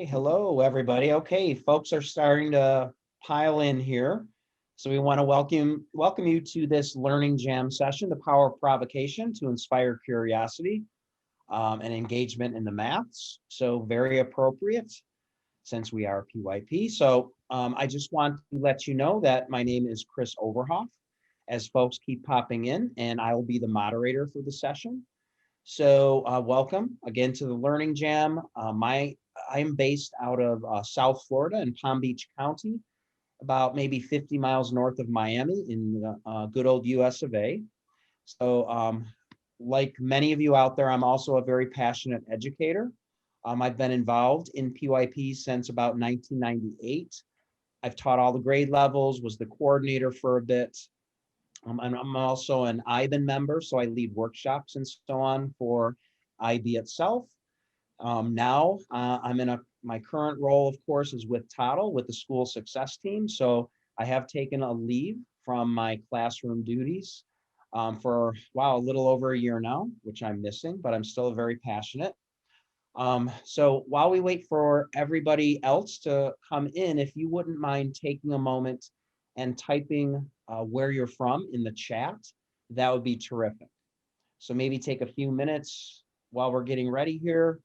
Hey, hello, everybody. Okay, folks are starting to pile in here. So we want to welcome you to this Learning Jam session, the power of provocation to inspire curiosity and engagement in the maths. So very appropriate since we are PYP. So I just want to let you know that my name is Chris Overhoff, as folks keep popping in, and I will be the moderator for the session. So welcome again to the Learning Jam. I'm based out of South Florida in Palm Beach County, about maybe 50 miles north of Miami in the good old US of A. So like many of you out there, I'm also a very passionate educator. I've been involved in PYP since about 1998. I've taught all the grade levels, was the coordinator for a bit. And I'm also an IBAN member, so I lead workshops and so on for IB itself. Now I'm in my current role, of course, is with Toddle, with the school success team. So I have taken a leave from my classroom duties for, wow, a little over a year now, which I'm missing, but I'm still very passionate. So while we wait for everybody else to come in, if you wouldn't mind taking a moment and typing where you're from in the chat, that would be terrific. So maybe take a few minutes while we're getting ready here,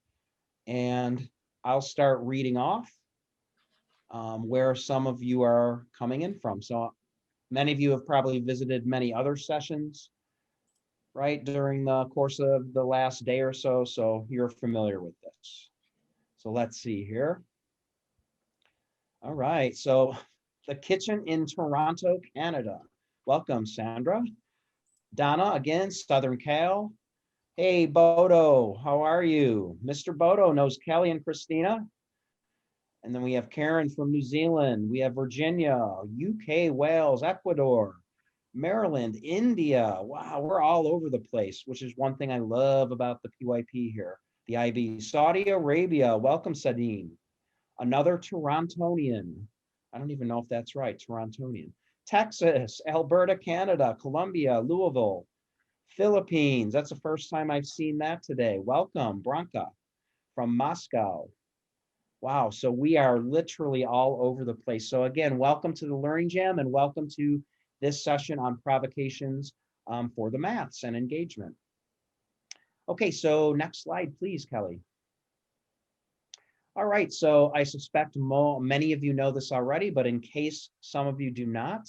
and I'll start reading off where some of you are coming in from. So many of you have probably visited many other sessions, right, during the course of the last day or so, so you're familiar with this. So let's see here. All right, so the kitchen in Toronto, Canada. Welcome, Sandra. Donna, again, Southern Cal. Hey, Bodo, how are you? Mr. Bodo knows Kelly and Christina. And then we have Karen from New Zealand. We have Virginia, UK, Wales, Ecuador, Maryland, India. Wow, we're all over the place, which is one thing I love about the PYP here. The IB, Saudi Arabia. Welcome, Sadine. Another Torontonian. I don't even know if that's right, Torontonian. Texas, Alberta, Canada, Colombia, Louisville, Philippines. That's the first time I've seen that today. Welcome, Branka from Moscow. Wow, so we are literally all over the place. So again, welcome to the Learning Jam and welcome to this session on provocations for the maths and engagement. Okay, so next slide, please, Kelly. All right, so I suspect many of you know this already, but in case some of you do not,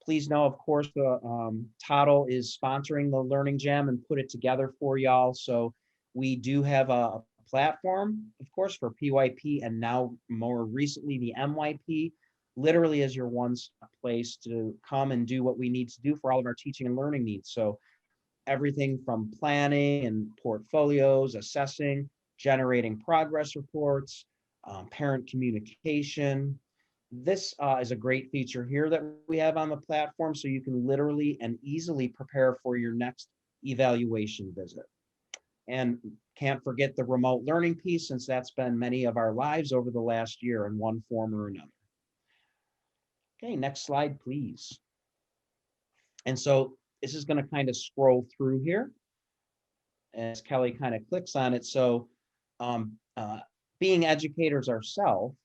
please know, of course, the Toddle is sponsoring the Learning Jam and put it together for y'all. So we do have a platform, of course, for PYP and now more recently the MYP, literally is your one-stop place to come and do what we need to do for all of our teaching and learning needs. So everything from planning and portfolios, assessing, generating progress reports, parent communication. This is a great feature here that we have on the platform, so you can literally and easily prepare for your next evaluation visit. And can't forget the remote learning piece, since that's been many of our lives over the last year in one form or another. Okay, next slide, please. And so this is going to kind of scroll through here as Kelly kind of clicks on it. So being educators ourselves,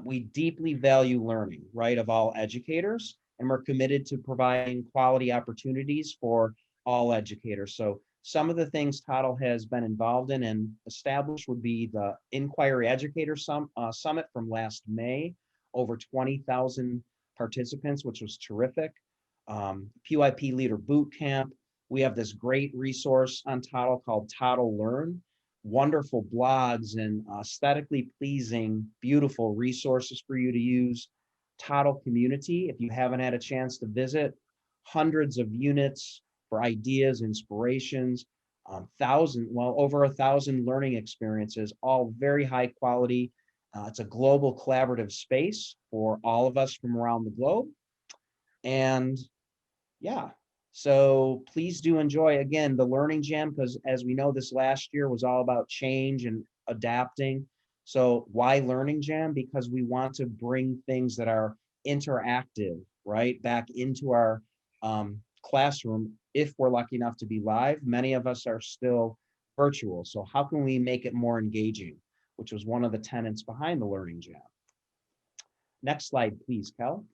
we deeply value learning, right, of all educators, and we're committed to providing quality opportunities for all educators. So some of the things Toddle has been involved in and established would be the Inquiry Educator Summit from last May, over 20,000 participants, which was terrific. PYP Leader Boot Camp. We have this great resource on Toddle called Toddle Learn. Wonderful blogs and aesthetically pleasing, beautiful resources for you to use. Toddle Community, if you haven't had a chance to visit, hundreds of units for ideas, inspirations, over 1,000 learning experiences, all very high quality. It's a global collaborative space for all of us from around the globe. And yeah, so please do enjoy, again, the Learning Jam, because as we know, this last year was all about change and adapting. So why Learning Jam? Because we want to bring things that are interactive, right, back into our classroom if we're lucky enough to be live. Many of us are still virtual. So how can we make it more engaging? which was one of the tenets behind the Learning Jam. Next slide, please, Kel.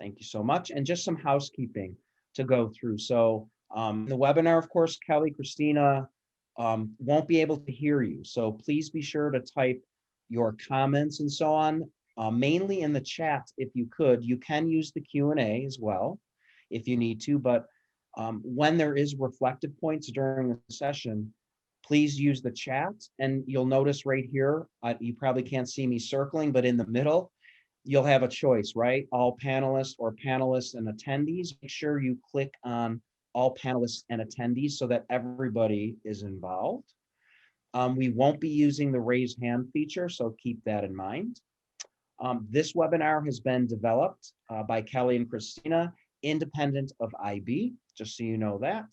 Thank you so much. And just some housekeeping to go through. So the webinar, of course, Kelly, Christina won't be able to hear you. So please be sure to type your comments and so on, mainly in the chat if you could. You can use the Q&A as well if you need to, but when there is reflective points during the session, please use the chat. And you'll notice right here, you probably can't see me circling, but in the middle, you'll have a choice, right? All panelists or panelists and attendees. Make sure you click on all panelists and attendees so that everybody is involved. We won't be using the raise hand feature, so keep that in mind. This webinar has been developed by Kelly and Christina, independent of IB, just so you know that.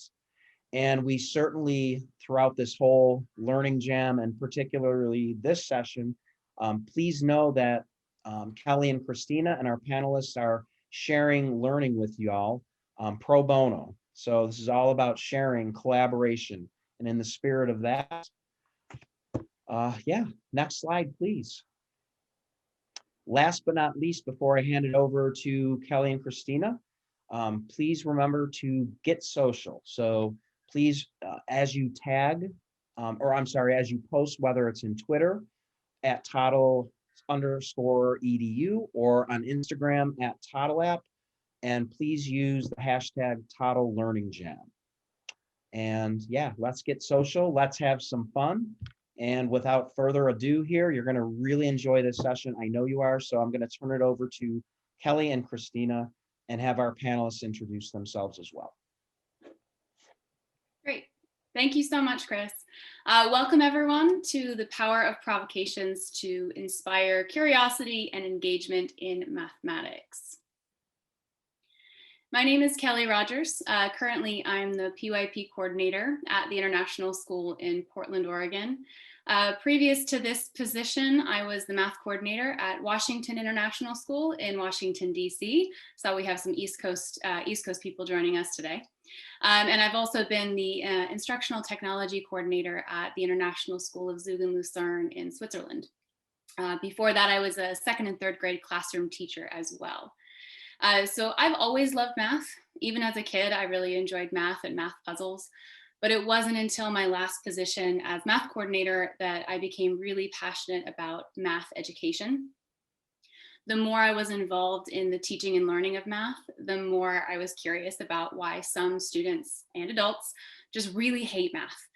And we certainly, throughout this whole Learning Jam, and particularly this session, please know that Kelly and Christina and our panelists are sharing learning with you all pro bono. So this is all about sharing, collaboration, and in the spirit of that, yeah, next slide, please. Last but not least, before I hand it over to Kelly and Christina, please remember to get social. So please, as you tag, as you post, whether it's in Twitter at Toddle_edu or on Instagram at Toddle app, and please use the hashtag Toddle Learning Jam. And yeah, let's get social. Let's have some fun. And without further ado here, you're going to really enjoy this session. I know you are. So I'm going to turn it over to Kelly and Christina and have our panelists introduce themselves as well. Great. Thank you so much, Chris. Welcome everyone to the Power of Provocations to inspire curiosity and engagement in mathematics. My name is Kelly Rogers. Currently, I'm the PYP coordinator at the International School in Portland, Oregon. Previous to this position, I was the math coordinator at Washington International School in Washington, D.C. So we have some East Coast people joining us today. And I've also been the instructional technology coordinator at the International School of Zug and Lucerne in Switzerland. Before that, I was a second and third grade classroom teacher as well. So I've always loved math. Even as a kid, I really enjoyed math and math puzzles. But it wasn't until my last position as math coordinator that I became really passionate about math education. The more I was involved in the teaching and learning of math, the more I was curious about why some students and adults just really hate math.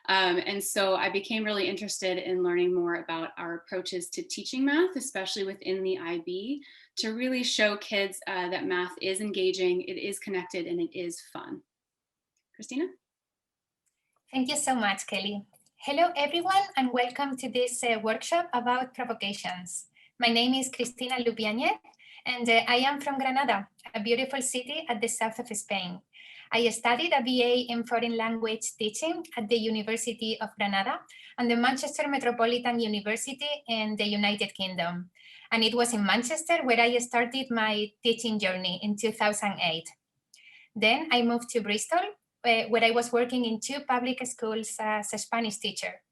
And so I became really interested in learning more about our approaches to teaching math, especially within the IB, to really show kids that math is engaging, it is connected, and it is fun. Christina? Thank you so much, Kelly. Hello, everyone, and welcome to this workshop about provocations. My name is Cristina Lupiañez, and I am from Granada, a beautiful city at the south of Spain. I studied a BA in foreign language teaching at the University of Granada and the Manchester Metropolitan University in the United Kingdom. And it was in Manchester where I started my teaching journey in 2008. Then I moved to Bristol, where I was working in 2 public schools as a Spanish teacher.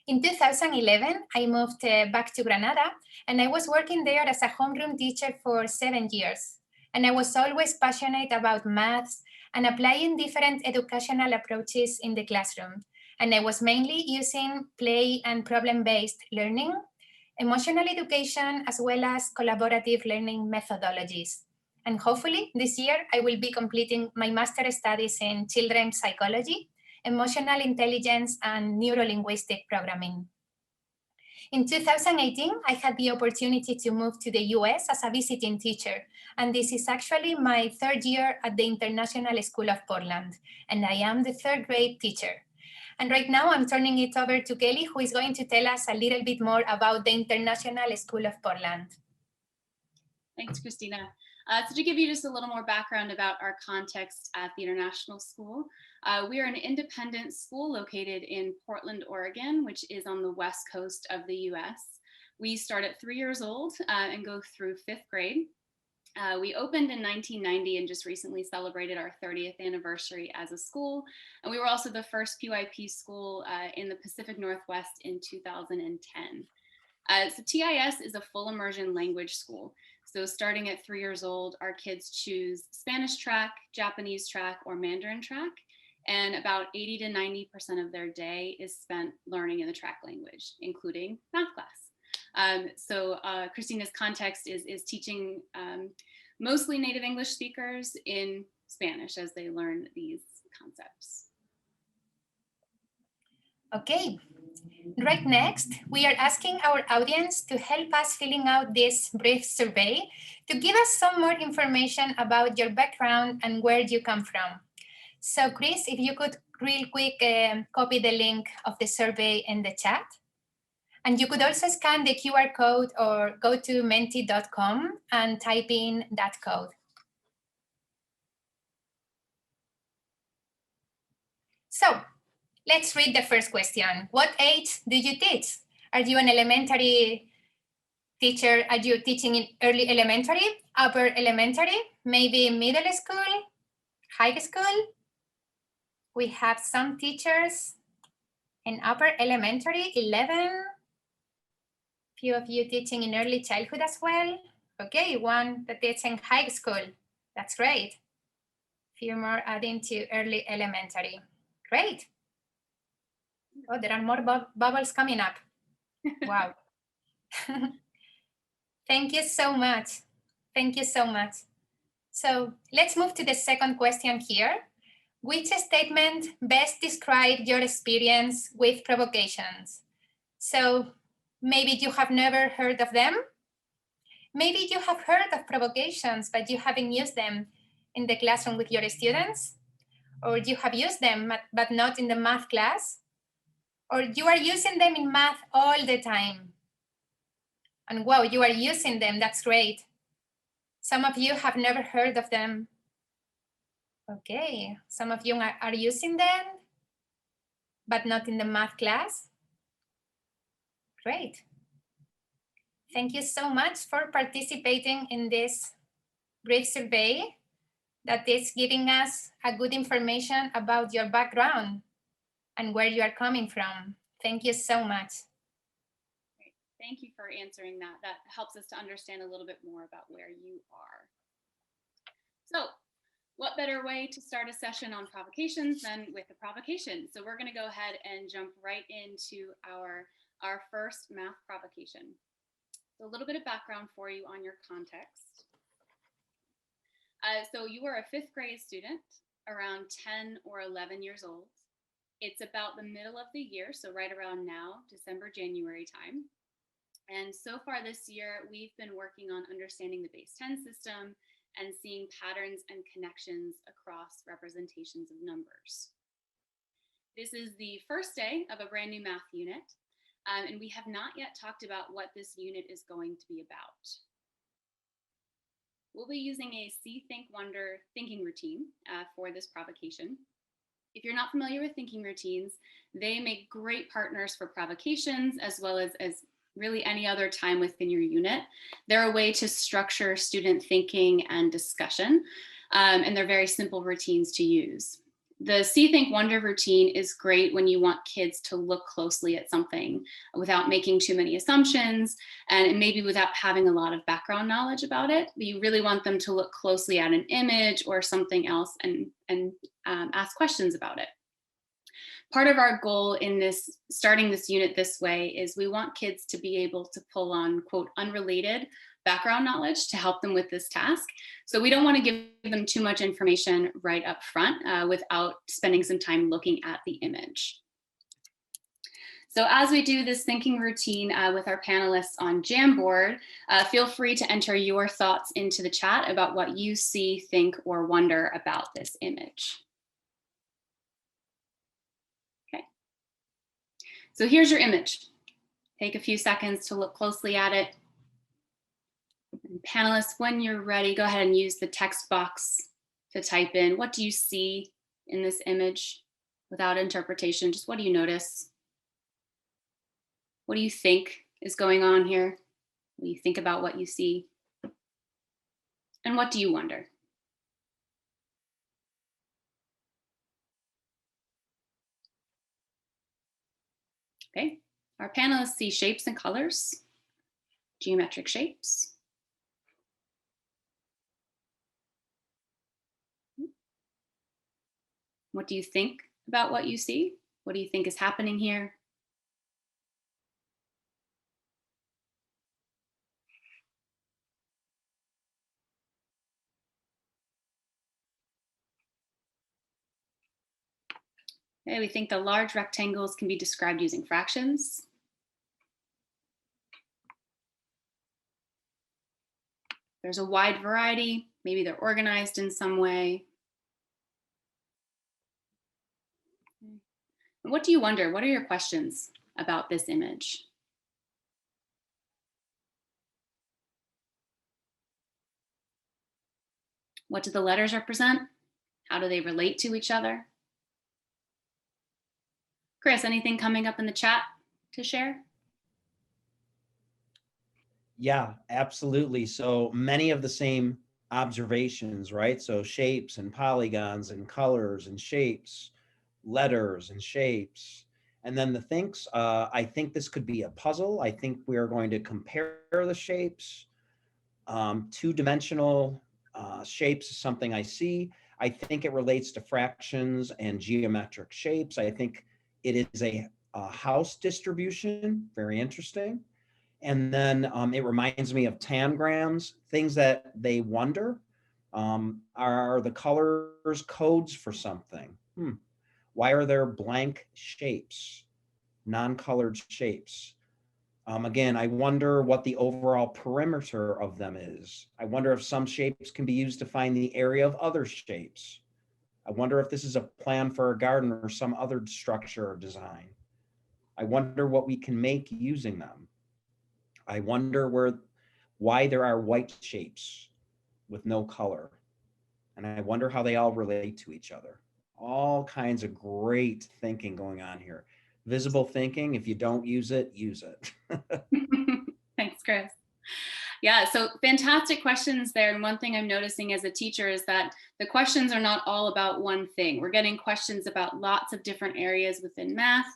In 2011, I moved back to Granada, and I was working there as a homeroom teacher for 7 years. And I was always passionate about maths and applying different educational approaches in the classroom. And I was mainly using play and problem-based learning, emotional education, as well as collaborative learning methodologies. And hopefully this year, I will be completing my master's studies in children's psychology, emotional intelligence, and neuro-linguistic programming. In 2018, I had the opportunity to move to the US as a visiting teacher, and this is actually my 3rd year at the International School of Portland, and I am the 3rd grade teacher. And right now I'm turning it over to Kelly, who is going to tell us a little bit more about the International School of Portland. Thanks, Christina. So to give you just a little more background about our context at the International School, we are an independent school located in Portland, Oregon, which is on the west coast of the US. We start at 3 years old and go through 5th grade. We opened in 1990 and just recently celebrated our 30th anniversary as a school. And we were also the first PYP school in the Pacific Northwest in 2010. So TIS is a full immersion language school. So starting at 3 years old, our kids choose Spanish track, Japanese track, or Mandarin track. And about 80 to 90% of their day is spent learning in the track language, including math class. Christina's context is teaching mostly native English speakers in Spanish as they learn these concepts. Okay, right next, we are asking our audience to help us filling out this brief survey to give us some more information about your background and where you come from. So Chris, if you could real quick copy the link of the survey in the chat. And you could also scan the QR code or go to menti.com and type in that code. So let's read the first question. What age do you teach? Are you an elementary teacher? Are you teaching in early elementary, upper elementary, maybe middle school, high school? We have some teachers in upper elementary, 11. Few of you teaching in early childhood as well. Okay, one that teaches in high school. That's great. Few more adding to early elementary. Great. Oh, there are more bubbles coming up. Wow. Thank you so much. Thank you so much. So let's move to the second question here. Which statement best describes your experience with provocations? So maybe you have never heard of them. Maybe you have heard of provocations, but you haven't used them in the classroom with your students. Or you have used them, but not in the math class. Or you are using them in math all the time. And wow, you are using them, that's great. Some of you have never heard of them. Okay, some of you are using them, but not in the math class. Great. Thank you so much for participating in this brief survey that is giving us a good information about your background and where you are coming from. Thank you so much. Great. Thank you for answering that. That helps us to understand a little bit more about where you are. So, what better way to start a session on provocations than with a provocation? So we're going to go ahead and jump right into our first math provocation. So a little bit of background for you on your context. So you are a 5th grade student, around 10 or 11 years old. It's about the middle of the year, so right around now, December, January time. And so far this year, we've been working on understanding the base 10 system and seeing patterns and connections across representations of numbers. This is the first day of a brand new math unit, and we have not yet talked about what this unit is going to be about. We'll be using a See, Think, Wonder thinking routine for this provocation. If you're not familiar with thinking routines, they make great partners for provocations as well as really any other time within your unit. They're a way to structure student thinking and discussion, and they're very simple routines to use. The See, Think, Wonder routine is great when you want kids to look closely at something without making too many assumptions and maybe without having a lot of background knowledge about it. But you really want them to look closely at an image or something else and ask questions about it. Part of our goal in starting this unit this way is we want kids to be able to pull on, quote, unrelated background knowledge to help them with this task. So we don't want to give them too much information right up front without spending some time looking at the image. So as we do this thinking routine with our panelists on Jamboard, feel free to enter your thoughts into the chat about what you see, think, or wonder about this image. So here's your image. Take a few seconds to look closely at it. And panelists, when you're ready, go ahead and use the text box to type in, what do you see in this image without interpretation? Just what do you notice? What do you think is going on here? What do you think about what you see? And what do you wonder? Okay, our panelists see shapes and colors, geometric shapes. What do you think about what you see? What do you think is happening here? Okay, we think the large rectangles can be described using fractions. There's a wide variety. Maybe they're organized in some way. What do you wonder? What are your questions about this image? What do the letters represent? How do they relate to each other? Chris, anything coming up in the chat to share? Yeah, absolutely. So many of the same observations, right? So shapes and polygons and colors and shapes, letters and shapes. And then the thinks, I think this could be a puzzle. I think we are going to compare the shapes. Two-dimensional shapes is something I see. I think it relates to fractions and geometric shapes. I think it is a house distribution, very interesting. And then it reminds me of tangrams, things that they wonder. Are the colors codes for something? Why are there blank shapes, non-colored shapes? Again, I wonder what the overall perimeter of them is. I wonder if some shapes can be used to find the area of other shapes. I wonder if this is a plan for a garden or some other structure or design. I wonder what we can make using them. I wonder why there are white shapes with no color. And I wonder how they all relate to each other. All kinds of great thinking going on here. Visible thinking, if you don't use it, use it. Thanks, Chris. Yeah, so fantastic questions there. And one thing I'm noticing as a teacher is that the questions are not all about one thing. We're getting questions about lots of different areas within math.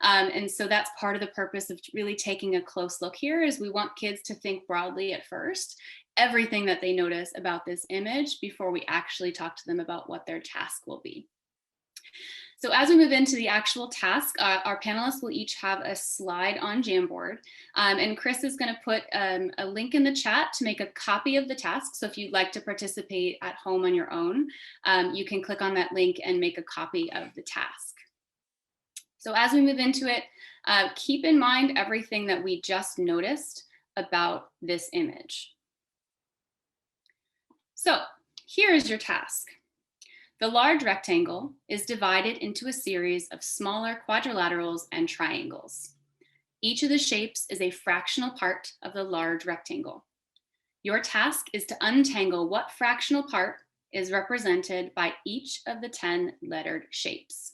And so that's part of the purpose of really taking a close look here is we want kids to think broadly at first, everything that they notice about this image before we actually talk to them about what their task will be. So as we move into the actual task, our panelists will each have a slide on Jamboard. And Chris is going to put a link in the chat to make a copy of the task. So if you'd like to participate at home on your own, you can click on that link and make a copy of the task. So as we move into it, keep in mind everything that we just noticed about this image. So here is your task. The large rectangle is divided into a series of smaller quadrilaterals and triangles. Each of the shapes is a fractional part of the large rectangle. Your task is to untangle what fractional part is represented by each of the 10 lettered shapes.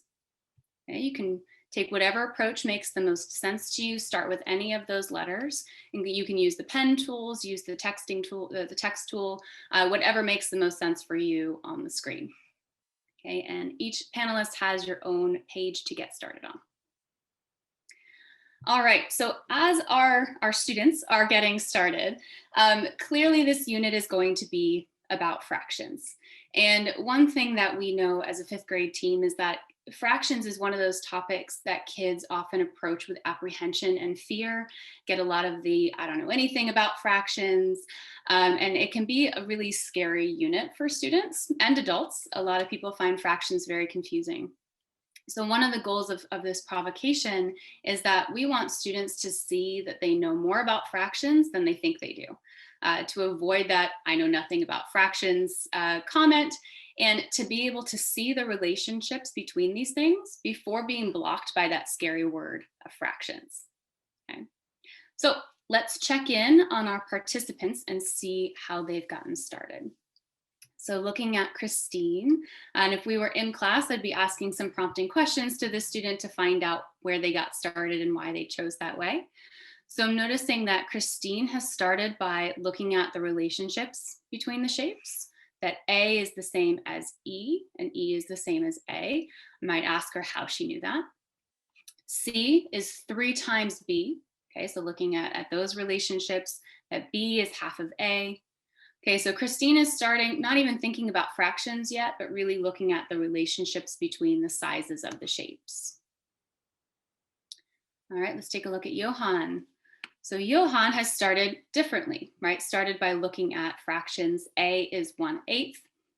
Okay, you can take whatever approach makes the most sense to you. Start with any of those letters. And you can use the pen tools, use the texting tool, the text tool, whatever makes the most sense for you on the screen. Okay, and each panelist has your own page to get started on. All right, so as our students are getting started, clearly this unit is going to be about fractions. And one thing that we know as a 5th grade team is that fractions is one of those topics that kids often approach with apprehension and fear, get a lot of the, I don't know anything about fractions, and it can be a really scary unit for students and adults. A lot of people find fractions very confusing. So one of the goals of this provocation is that we want students to see that they know more about fractions than they think they do, to avoid that I know nothing about fractions comment, and to be able to see the relationships between these things before being blocked by that scary word of fractions. Okay. So let's check in on our participants and see how they've gotten started. So looking at Christine, and if we were in class, I'd be asking some prompting questions to the student to find out where they got started and why they chose that way. So I'm noticing that Christine has started by looking at the relationships between the shapes, that A is the same as E and E is the same as A. I might ask her how she knew that. C is 3 times B. Okay, so looking at those relationships, that B is half of A. Okay, so Christine is starting, not even thinking about fractions yet, but really looking at the relationships between the sizes of the shapes. All right, let's take a look at Johan. So Johan has started differently, right? Started by looking at fractions. A is 1/8.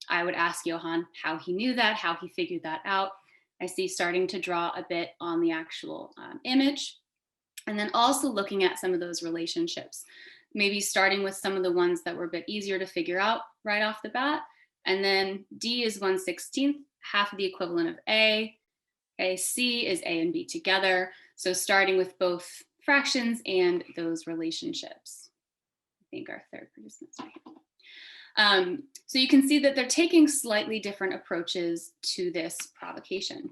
I would ask Johan how he knew that, how he figured that out. I see starting to draw a bit on the actual image. And then also looking at some of those relationships, maybe starting with some of the ones that were a bit easier to figure out right off the bat. And then D is 1/16, half of the equivalent of A. Okay, C is A and B together. So starting with both fractions and those relationships. I think our third participant's right here. So you can see that they're taking slightly different approaches to this provocation.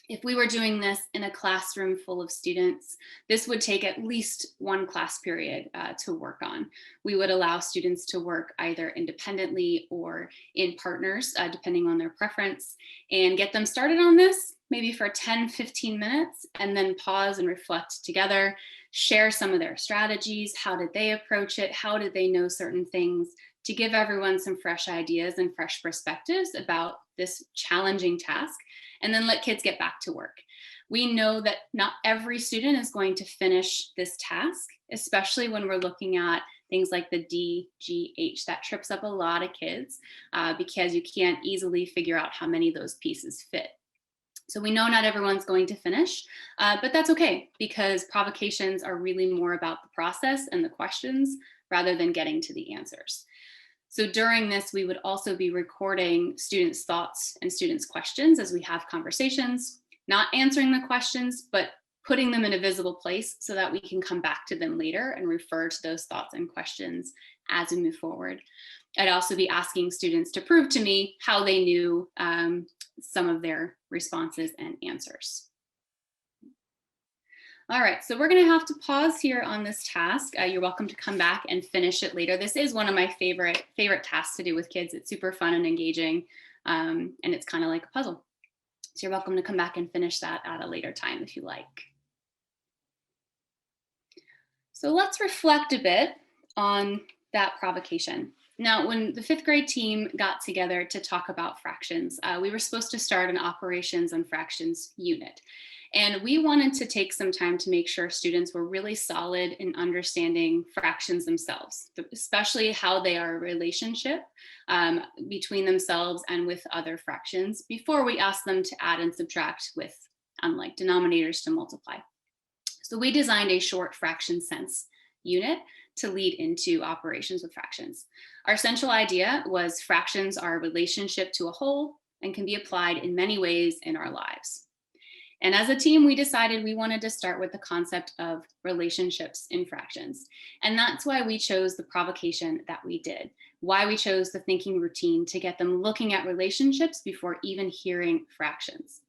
If we were doing this in a classroom full of students, this would take at least 1 class period to work on. We would allow students to work either independently or in partners, depending on their preference, and get them started on this maybe for 10-15 minutes, and then pause and reflect together, share some of their strategies. How did they approach it? How did they know certain things? To give everyone some fresh ideas and fresh perspectives about this challenging task, and then let kids get back to work. We know that not every student is going to finish this task, especially when we're looking at things like the D, G, H. That trips up a lot of kids because you can't easily figure out how many of those pieces fit. So we know not everyone's going to finish, but that's okay, because provocations are really more about the process and the questions rather than getting to the answers. So during this, we would also be recording students' thoughts and students' questions as we have conversations, not answering the questions, but putting them in a visible place so that we can come back to them later and refer to those thoughts and questions as we move forward. I'd also be asking students to prove to me how they knew some of their responses and answers. All right, so we're going to have to pause here on this task. You're welcome to come back and finish it later. This is one of my favorite tasks to do with kids. It's super fun and engaging, and it's kind of like a puzzle. So you're welcome to come back and finish that at a later time if you like. So let's reflect a bit on that provocation. Now, when the 5th grade team got together to talk about fractions, we were supposed to start an operations on fractions unit. And we wanted to take some time to make sure students were really solid in understanding fractions themselves, especially how they are a relationship between themselves and with other fractions before we ask them to add and subtract with unlike denominators to multiply. So we designed a short fraction sense unit to lead into operations with fractions. Our central idea was fractions are a relationship to a whole and can be applied in many ways in our lives. And as a team, we decided we wanted to start with the concept of relationships in fractions. And that's why we chose the provocation that we did, why we chose the thinking routine to get them looking at relationships before even hearing fractions.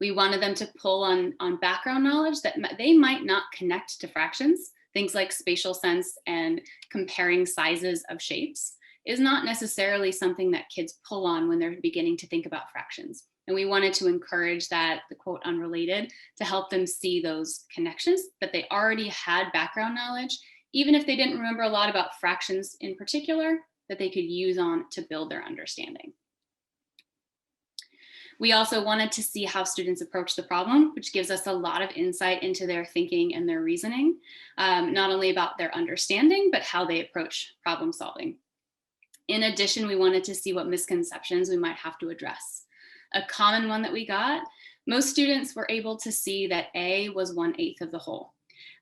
We wanted them to pull on background knowledge that they might not connect to fractions. Things like spatial sense and comparing sizes of shapes is not necessarily something that kids pull on when they're beginning to think about fractions. And we wanted to encourage that, the quote unrelated, to help them see those connections, that they already had background knowledge, even if they didn't remember a lot about fractions in particular, that they could use on to build their understanding. We also wanted to see how students approach the problem, which gives us a lot of insight into their thinking and their reasoning, not only about their understanding, but how they approach problem solving. In addition, we wanted to see what misconceptions we might have to address. A common one that we got, most students were able to see that A was 1/8 of the whole.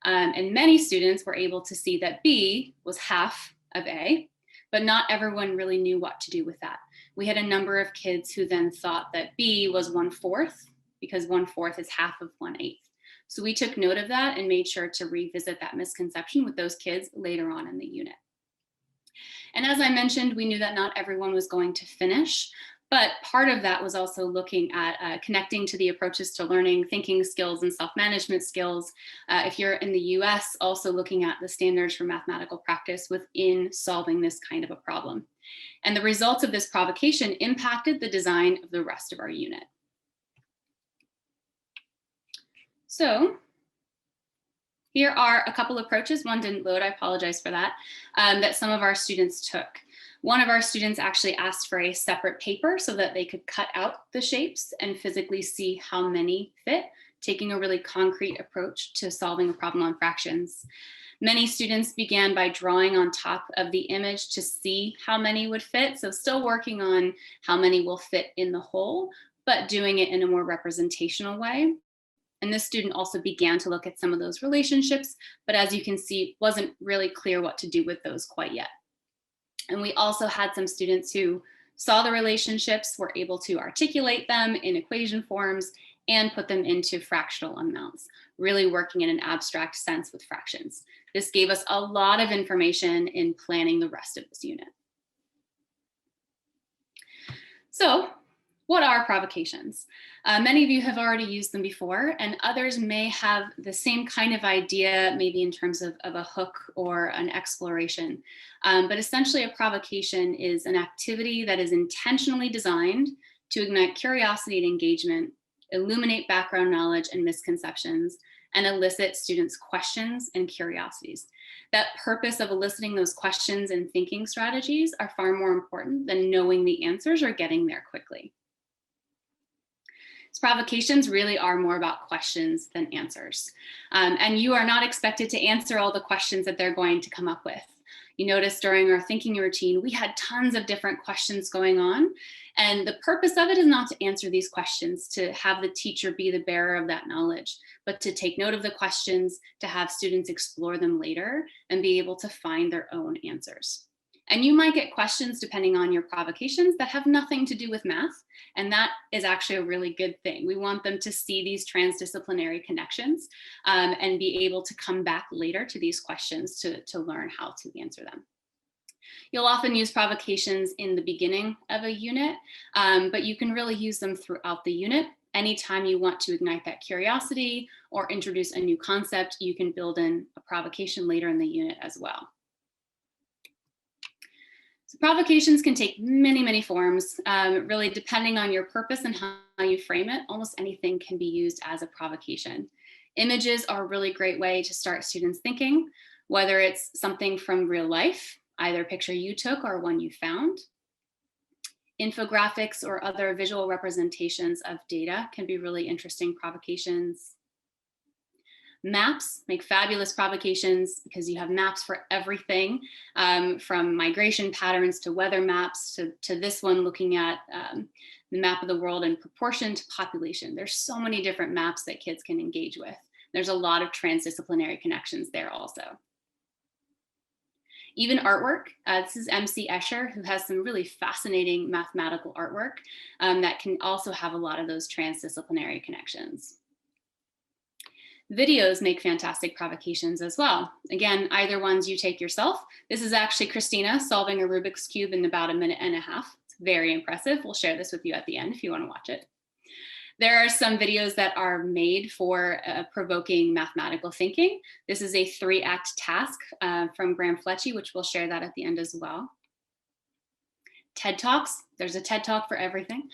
And many students were able to see that B was half of A, but not everyone really knew what to do with that. We had a number of kids who then thought that B was 1/4 because 1/4 is half of 1/8. So we took note of that and made sure to revisit that misconception with those kids later on in the unit. And as I mentioned, we knew that not everyone was going to finish, But part of that was also looking at connecting to the approaches to learning, thinking skills, and self-management skills. If you're in the US, also looking at the standards for mathematical practice within solving this kind of a problem. And the results of this provocation impacted the design of the rest of our unit. So here are a couple approaches. One didn't load, I apologize for that, that some of our students took. One of our students actually asked for a separate paper so that they could cut out the shapes and physically see how many fit, taking a really concrete approach to solving a problem on fractions. Many students began by drawing on top of the image to see how many would fit. So still working on how many will fit in the whole, but doing it in a more representational way. And this student also began to look at some of those relationships, but as you can see, wasn't really clear what to do with those quite yet. And we also had some students who saw the relationships, were able to articulate them in equation forms and put them into fractional amounts, really working in an abstract sense with fractions. This gave us a lot of information in planning the rest of this unit. So, what are provocations? Many of you have already used them before, and others may have the same kind of idea, maybe in terms of a hook or an exploration. But essentially, a provocation is an activity that is intentionally designed to ignite curiosity and engagement, illuminate background knowledge and misconceptions, and elicit students' questions and curiosities. That purpose of eliciting those questions and thinking strategies are far more important than knowing the answers or getting there quickly. So provocations really are more about questions than answers. And you are not expected to answer all the questions that they're going to come up with. You notice during our thinking routine, we had tons of different questions going on. And the purpose of it is not to answer these questions, to have the teacher be the bearer of that knowledge, but to take note of the questions, to have students explore them later and be able to find their own answers. And you might get questions depending on your provocations that have nothing to do with math. And that is actually a really good thing. We want them to see these transdisciplinary connections and be able to come back later to these questions to learn how to answer them. You'll often use provocations in the beginning of a unit, but you can really use them throughout the unit. Anytime you want to ignite that curiosity or introduce a new concept, you can build in a provocation later in the unit as well. So provocations can take many, many forms, really depending on your purpose and how you frame it. Almost anything can be used as a provocation. Images are a really great way to start students thinking, whether it's something from real life, either a picture you took or one you found. Infographics or other visual representations of data can be really interesting provocations. Maps make fabulous provocations because you have maps for everything, from migration patterns to weather maps to this one looking at the map of the world in proportion to population. There's so many different maps that kids can engage with. There's a lot of transdisciplinary connections there also. Even artwork. This is MC Escher, who has some really fascinating mathematical artwork that can also have a lot of those transdisciplinary connections. Videos make fantastic provocations as well. Again, either ones you take yourself. This is actually Christina solving a Rubik's Cube in about 1.5 minutes. It's very impressive. We'll share this with you at the end if you want to watch it. There are some videos that are made for provoking mathematical thinking. This is a 3-act task from Graham Fletchy, which we'll share that at the end as well. TED Talks, there's a TED Talk for everything.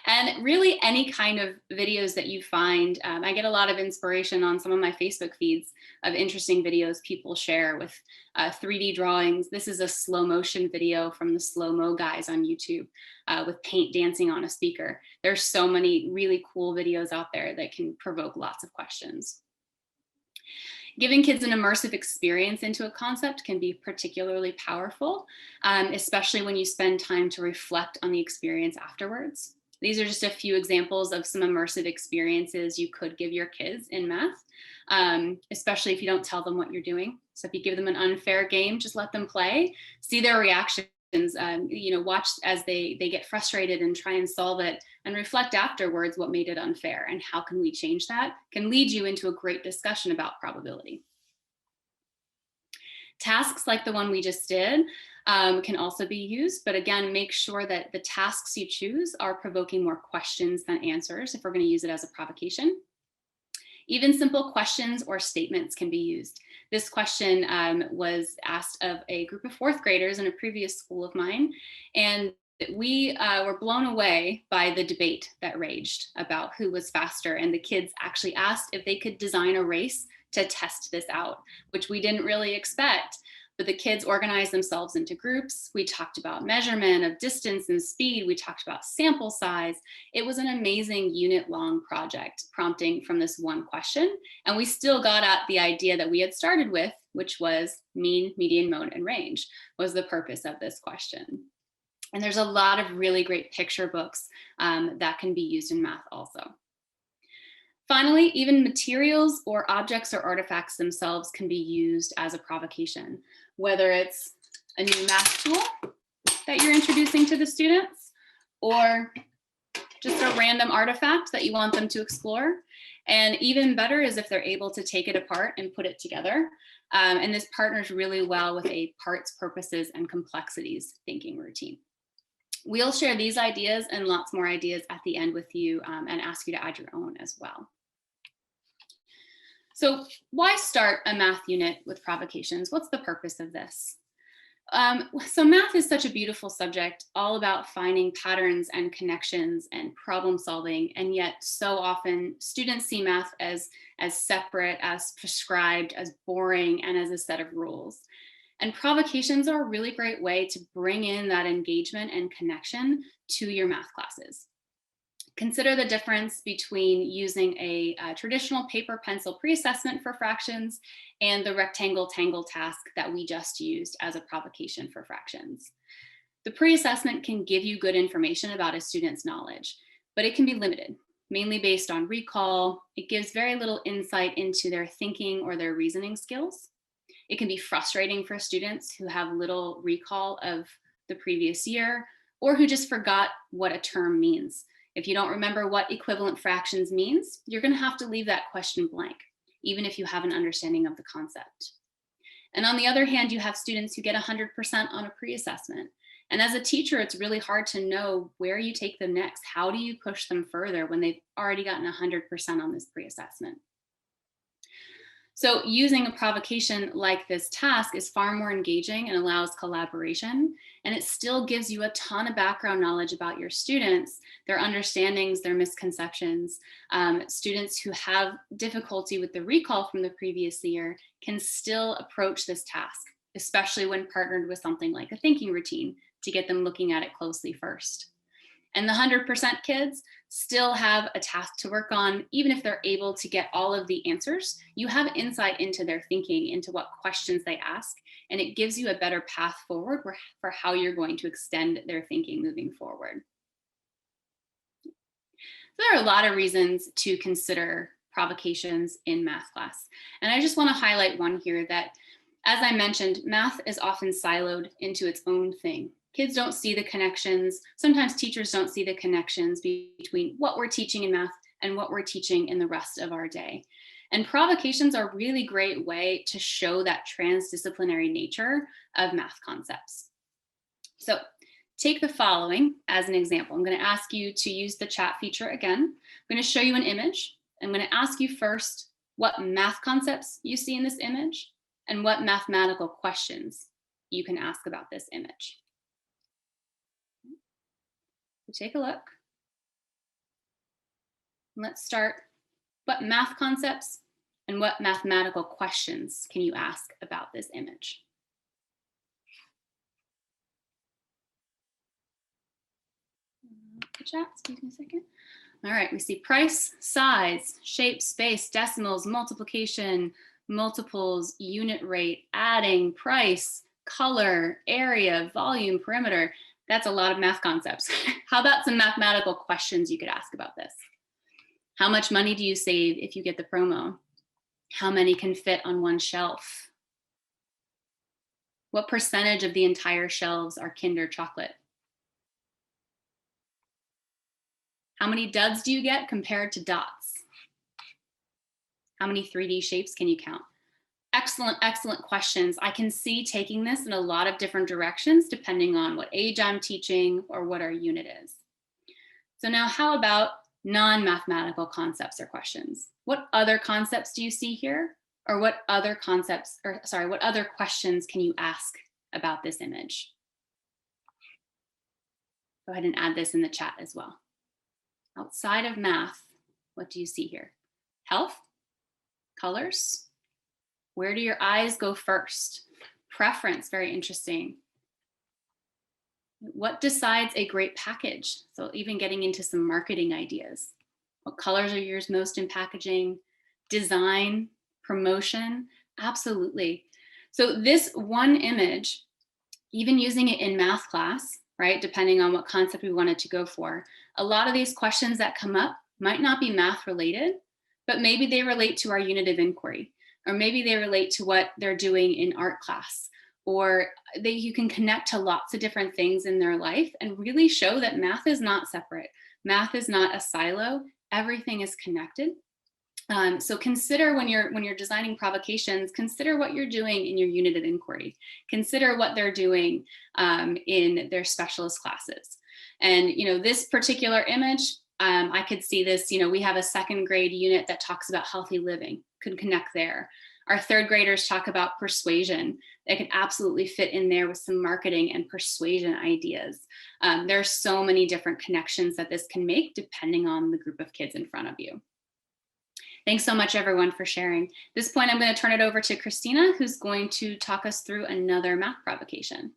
And really any kind of videos that you find, I get a lot of inspiration on some of my Facebook feeds of interesting videos people share with 3D drawings. This is a slow motion video from the slow-mo guys on YouTube with paint dancing on a speaker. There's so many really cool videos out there that can provoke lots of questions. Giving kids an immersive experience into a concept can be particularly powerful, especially when you spend time to reflect on the experience afterwards. These are just a few examples of some immersive experiences you could give your kids in math, especially if you don't tell them what you're doing. So if you give them an unfair game, just let them play, see their reactions, watch as they get frustrated and try and solve it, and reflect afterwards what made it unfair and how can we change that, can lead you into a great discussion about probability. Tasks like the one we just did can also be used, but again, make sure that the tasks you choose are provoking more questions than answers if we're going to use it as a provocation. Even simple questions or statements can be used. This question was asked of a group of fourth graders in a previous school of mine, and we were blown away by the debate that raged about who was faster, and the kids actually asked if they could design a race to test this out, which we didn't really expect. But the kids organized themselves into groups. We talked about measurement of distance and speed. We talked about sample size. It was an amazing unit-long project prompting from this one question. And we still got at the idea that we had started with, which was mean, median, mode, and range was the purpose of this question. And there's a lot of really great picture books that can be used in math also. Finally, even materials or objects or artifacts themselves can be used as a provocation, whether it's a new math tool that you're introducing to the students, or just a random artifact that you want them to explore. And even better is if they're able to take it apart and put it together. And this partners really well with a parts, purposes, and complexities thinking routine. We'll share these ideas and lots more ideas at the end with you and ask you to add your own as well. So why start a math unit with provocations? What's the purpose of this? So math is such a beautiful subject, all about finding patterns and connections and problem solving. And yet so often students see math as separate, as prescribed, as boring, and as a set of rules. And provocations are a really great way to bring in that engagement and connection to your math classes. Consider the difference between using a traditional paper pencil pre-assessment for fractions and the rectangle tangle task that we just used as a provocation for fractions. The pre-assessment can give you good information about a student's knowledge, but it can be limited, mainly based on recall. It gives very little insight into their thinking or their reasoning skills. It can be frustrating for students who have little recall of the previous year or who just forgot what a term means. If you don't remember what equivalent fractions means, you're going to have to leave that question blank, even if you have an understanding of the concept. And on the other hand, you have students who get 100% on a pre-assessment. And as a teacher, it's really hard to know where you take them next. How do you push them further when they've already gotten 100% on this pre-assessment? So using a provocation like this task is far more engaging and allows collaboration, and it still gives you a ton of background knowledge about your students, their understandings, their misconceptions. Students who have difficulty with the recall from the previous year can still approach this task, especially when partnered with something like a thinking routine to get them looking at it closely first. And the 100% kids still have a task to work on, even if they're able to get all of the answers. You have insight into their thinking, into what questions they ask, and it gives you a better path forward for how you're going to extend their thinking moving forward. So there are a lot of reasons to consider provocations in math class. And I just want to highlight one here that, as I mentioned, math is often siloed into its own thing. Kids don't see the connections. Sometimes teachers don't see the connections between what we're teaching in math and what we're teaching in the rest of our day. And provocations are a really great way to show that transdisciplinary nature of math concepts. So take the following as an example. I'm going to ask you to use the chat feature again. I'm going to show you an image. I'm going to ask you first what math concepts you see in this image and what mathematical questions you can ask about this image. Take a look. Let's start. What math concepts and what mathematical questions can you ask about this image? Chat, excuse me a second. All right, we see price, size, shape, space, decimals, multiplication, multiples, unit rate, adding, price, color, area, volume, perimeter. That's a lot of math concepts. How about some mathematical questions you could ask about this? How much money do you save if you get the promo? How many can fit on one shelf? What percentage of the entire shelves are Kinder chocolate? How many duds do you get compared to dots? How many 3D shapes can you count? Excellent, excellent questions. I can see taking this in a lot of different directions depending on what age I'm teaching or what our unit is. So now how about non-mathematical concepts or questions? What other concepts do you see here? Or what other concepts, or sorry, what other questions can you ask about this image? Go ahead and add this in the chat as well. Outside of math, what do you see here? Health? Colors? Where do your eyes go first? Preference, very interesting. What decides a great package? So even getting into some marketing ideas. What colors are yours most in packaging? Design, promotion, absolutely. So this one image, even using it in math class, right, depending on what concept we wanted to go for, a lot of these questions that come up might not be math related, but maybe they relate to our unit of inquiry, or maybe they relate to what they're doing in art class, or you can connect to lots of different things in their life and really show that math is not separate. Math is not a silo. Everything is connected. So consider when you're designing provocations, consider what you're doing in your unit of inquiry. Consider what they're doing in their specialist classes. And this particular image, I could see this. We have a second grade unit that talks about healthy living. Could connect there. Our third graders talk about persuasion. They can absolutely fit in there with some marketing and persuasion ideas. There are so many different connections that this can make depending on the group of kids in front of you. Thanks so much, everyone, for sharing. At this point, I'm going to turn it over to Christina, who's going to talk us through another math provocation.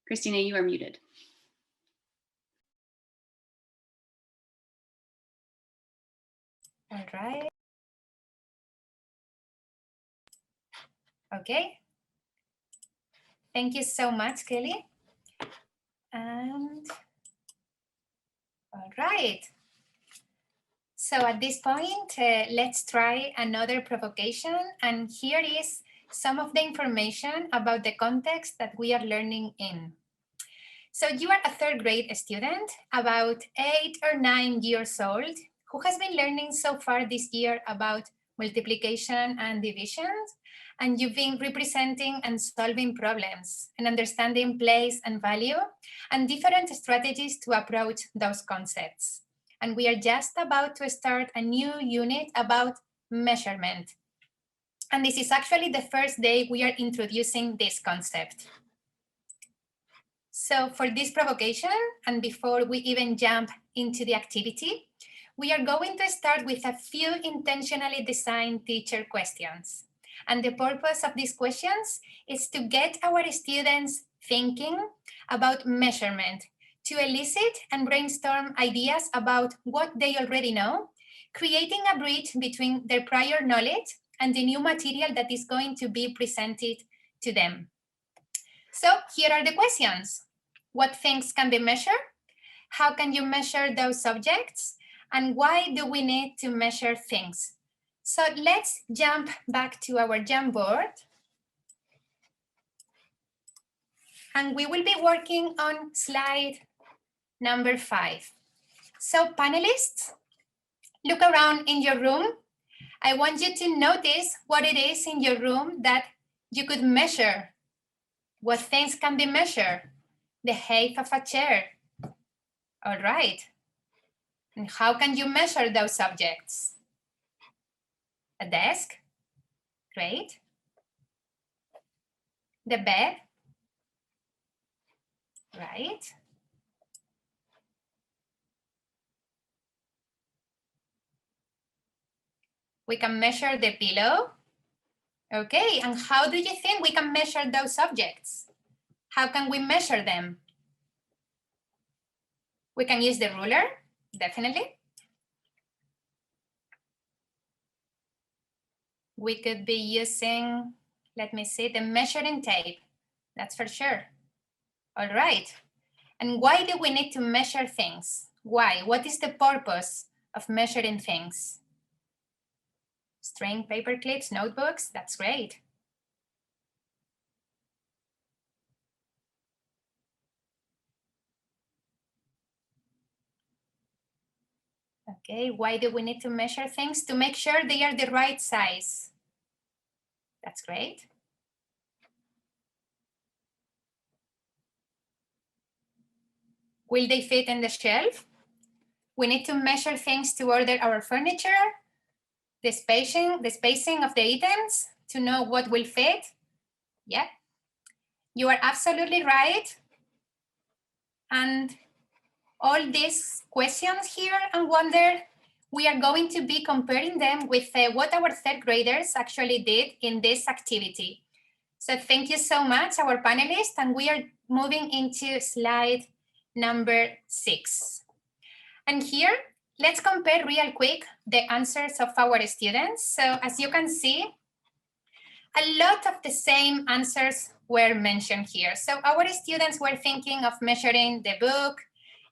Christina, you are muted. All right. Okay. Thank you so much, Kelly. And all right. So at this point, let's try another provocation. And here is some of the information about the context that we are learning in. So you are a third grade student, about 8 or 9 years old, who has been learning so far this year about multiplication and division, and you've been representing and solving problems and understanding place and value and different strategies to approach those concepts. And we are just about to start a new unit about measurement. And this is actually the first day we are introducing this concept. So for this provocation, and before we even jump into the activity, we are going to start with a few intentionally designed teacher questions. And the purpose of these questions is to get our students thinking about measurement, to elicit and brainstorm ideas about what they already know, creating a bridge between their prior knowledge and the new material that is going to be presented to them. So here are the questions. What things can be measured? How can you measure those subjects? And why do we need to measure things? So let's jump back to our Jamboard. And we will be working on slide number 5. So panelists, look around in your room. I want you to notice what it is in your room that you could measure. What things can be measured? The height of a chair. All right. And how can you measure those objects? A desk. Great. The bed. Right. We can measure the pillow. Okay, and how do you think we can measure those objects? How can we measure them? We can use the ruler, definitely. We could be using, let me see, the measuring tape. That's for sure. All right. And why do we need to measure things? Why? What is the purpose of measuring things? String, paper clips, notebooks, that's great. Okay, why do we need to measure things? To make sure they are the right size. That's great. Will they fit in the shelf? We need to measure things to order our furniture, the spacing of the items to know what will fit. Yeah, you are absolutely right. And all these questions here and wonder, we are going to be comparing them with what our third graders actually did in this activity. So thank you so much, our panelists, and we are moving into slide number 6. And here, let's compare real quick the answers of our students. So as you can see, a lot of the same answers were mentioned here. So our students were thinking of measuring the book,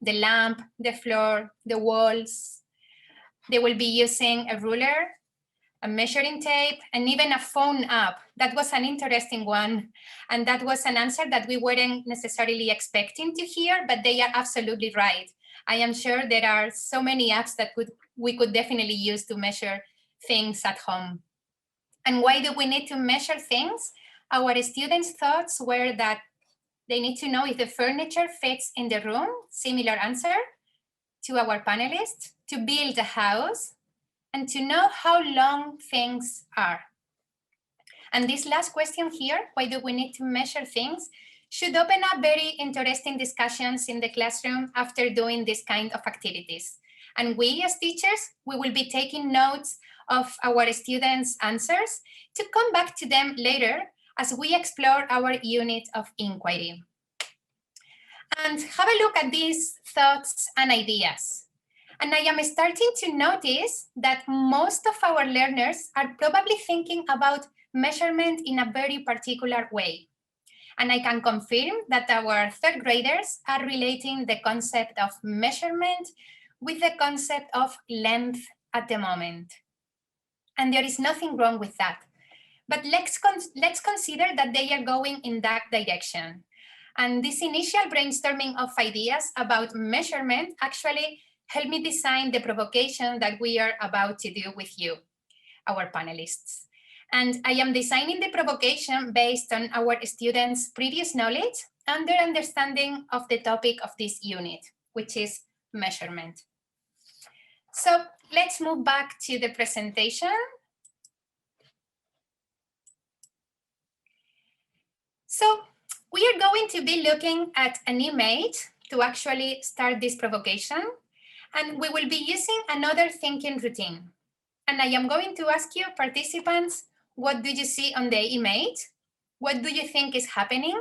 the lamp, the floor, the walls. They will be using a ruler, a measuring tape, and even a phone app. That was an interesting one. And that was an answer that we weren't necessarily expecting to hear, but they are absolutely right. I am sure there are so many apps that we could definitely use to measure things at home. And why do we need to measure things? Our students' thoughts were that they need to know if the furniture fits in the room, similar answer to our panelists, to build a house, and to know how long things are. And this last question here, why do we need to measure things, should open up very interesting discussions in the classroom after doing this kind of activities. And we as teachers, we will be taking notes of our students' answers to come back to them later as we explore our unit of inquiry. And have a look at these thoughts and ideas. And I am starting to notice that most of our learners are probably thinking about measurement in a very particular way. And I can confirm that our third graders are relating the concept of measurement with the concept of length at the moment. And there is nothing wrong with that. But let's consider that they are going in that direction. And this initial brainstorming of ideas about measurement actually helped me design the provocation that we are about to do with you, our panelists. And I am designing the provocation based on our students' previous knowledge and their understanding of the topic of this unit, which is measurement. So let's move back to the presentation. So we are going to be looking at an image to actually start this provocation, and we will be using another thinking routine. And I am going to ask you, participants, what do you see on the image? What do you think is happening?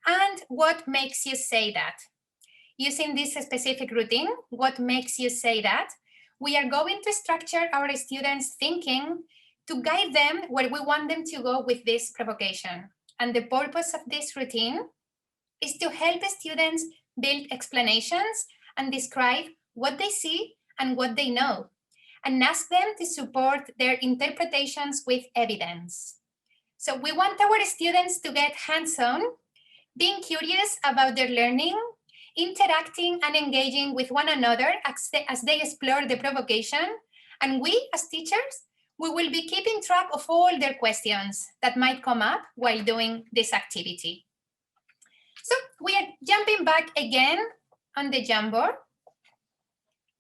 And what makes you say that? Using this specific routine, what makes you say that? We are going to structure our students' thinking to guide them where we want them to go with this provocation. And the purpose of this routine is to help students build explanations and describe what they see and what they know, and ask them to support their interpretations with evidence. So we want our students to get hands-on, being curious about their learning, interacting and engaging with one another as they explore the provocation. And we, as teachers, we will be keeping track of all their questions that might come up while doing this activity. So we are jumping back again on the Jamboard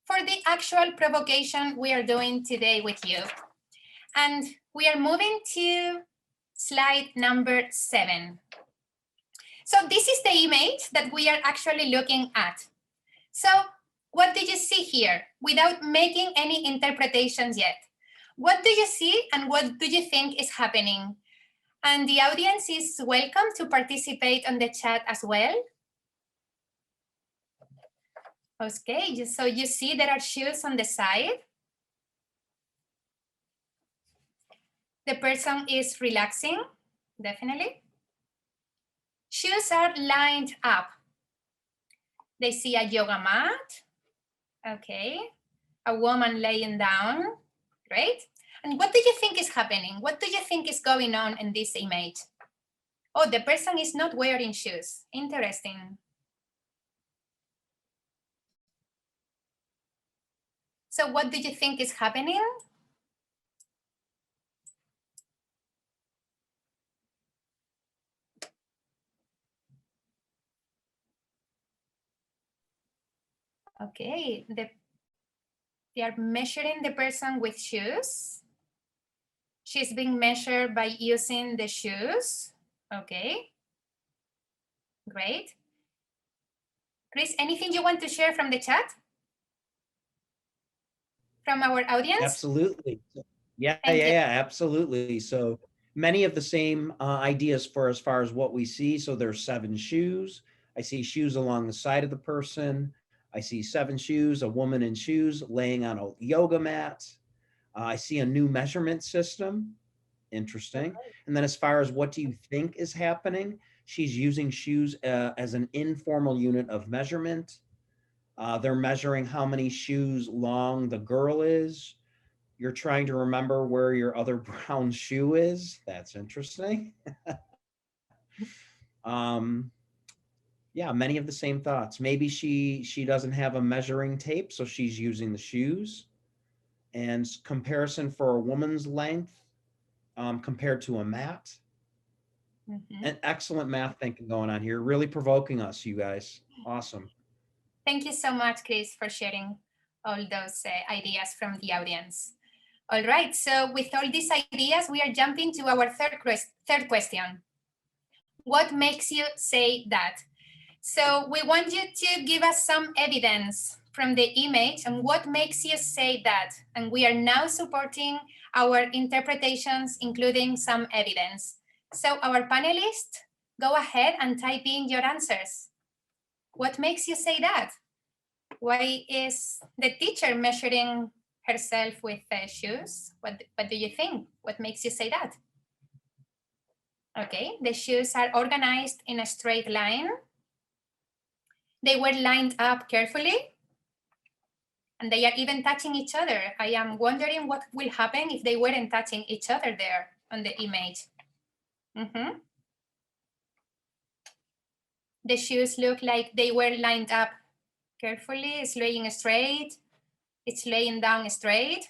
for the actual provocation we are doing today with you. And we are moving to slide number 7. So this is the image that we are actually looking at. So what do you see here without making any interpretations yet? What do you see and what do you think is happening? And the audience is welcome to participate on the chat as well. Okay, so you see there are shoes on the side. The person is relaxing, definitely. Shoes are lined up. They see a yoga mat. Okay, a woman laying down. Great. And what do you think is happening? What do you think is going on in this image? Oh, the person is not wearing shoes. Interesting. So what do you think is happening? Okay, they are measuring the person with shoes. She's being measured by using the shoes. Okay, great. Chris, anything you want to share from the chat? From our audience? Absolutely. Yeah, Thank you. absolutely. So many of the same ideas for as far as what we see. So there's 7 shoes. I see shoes along the side of the person. I see 7 shoes, a woman in shoes laying on a yoga mat. I see a new measurement system. Interesting. And then as far as what do you think is happening, she's using shoes as an informal unit of measurement. They're measuring how many shoes long the girl is. You're trying to remember where your other brown shoe is. That's interesting. Yeah, many of the same thoughts. Maybe she doesn't have a measuring tape, so she's using the shoes. And comparison for a woman's length compared to a mat. An excellent math thinking going on here. Really provoking us, you guys. Awesome. Thank you so much, Chris, for sharing all those ideas from the audience. All right, so with all these ideas, we are jumping to our third question. What makes you say that? So we want you to give us some evidence from the image and what makes you say that. And we are now supporting our interpretations, including some evidence. So our panelists, go ahead and type in your answers. What makes you say that? Why is the teacher measuring herself with shoes? What do you think? What makes you say that? Okay, the shoes are organized in a straight line. They were lined up carefully. And they are even touching each other. I am wondering what will happen if they weren't touching each other there on the image. The shoes look like they were lined up carefully. It's laying straight. It's laying down straight.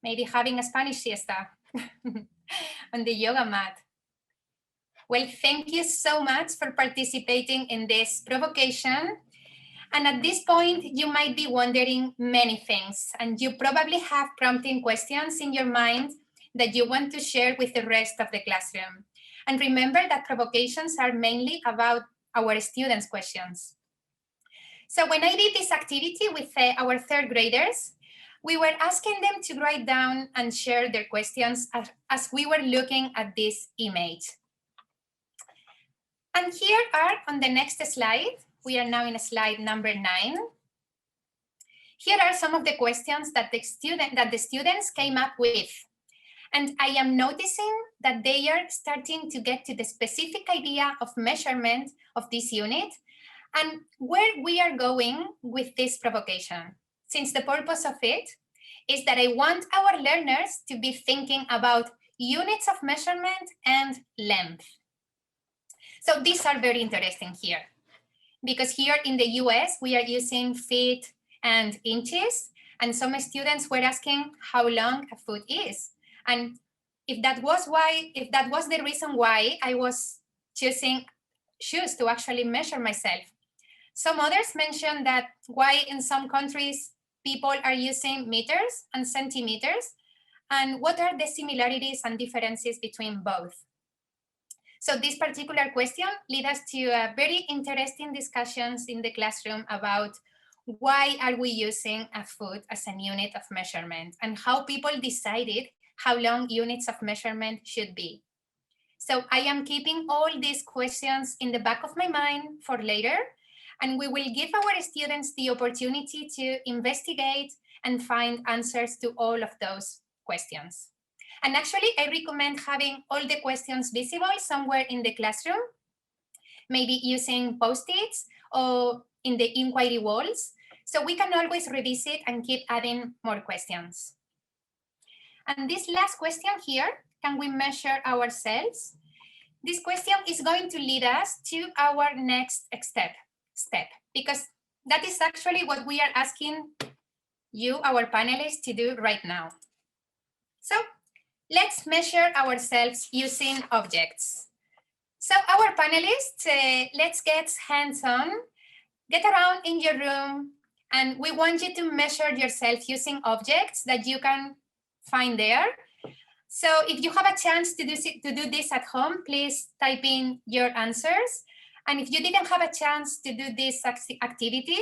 Maybe having a Spanish siesta on the yoga mat. Well, thank you so much for participating in this provocation. And at this point, you might be wondering many things, and you probably have prompting questions in your mind that you want to share with the rest of the classroom. And remember that provocations are mainly about our students' questions. So when I did this activity with our third graders, we were asking them to write down and share their questions as we were looking at this image. And here are on the next slide, we are now in slide number 9. Here are some of the questions that the students came up with. And I am noticing that they are starting to get to the specific idea of measurement of this unit and where we are going with this provocation. Since the purpose of it is that I want our learners to be thinking about units of measurement and length. So these are very interesting here, because here in the US, we are using feet and inches, and some students were asking how long a foot is. And if that was the reason why I was choosing shoes to actually measure myself. Some others mentioned that why in some countries people are using meters and centimeters, and what are the similarities and differences between both. So this particular question led us to very interesting discussions in the classroom about why are we using a foot as a unit of measurement and how people decided how long units of measurement should be. So I am keeping all these questions in the back of my mind for later, and we will give our students the opportunity to investigate and find answers to all of those questions. And actually, I recommend having all the questions visible somewhere in the classroom, maybe using Post-its or in the inquiry walls, so we can always revisit and keep adding more questions. And this last question here, can we measure ourselves? This question is going to lead us to our next step, because that is actually what we are asking you, our panelists, to do right now. So let's measure ourselves using objects. So our panelists, let's get hands-on, get around in your room, and we want you to measure yourself using objects that you can find there. So if you have a chance to do this at home, please type in your answers. And if you didn't have a chance to do this activity,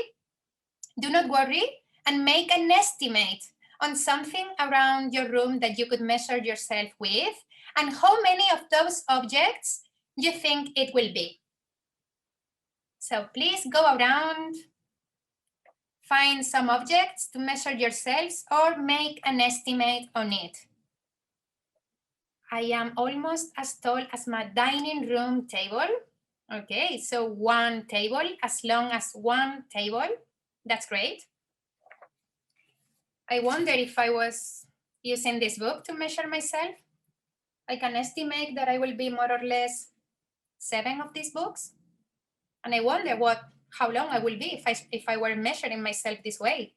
do not worry and make an estimate on something around your room that you could measure yourself with and how many of those objects you think it will be. So please go around, find some objects to measure yourselves or make an estimate on it. I am almost as tall as my dining room table. Okay, so one table, as long as one table. That's great. I wonder if I was using this book to measure myself. I can estimate that I will be more or less 7 of these books. And I wonder how long I will be if I were measuring myself this way.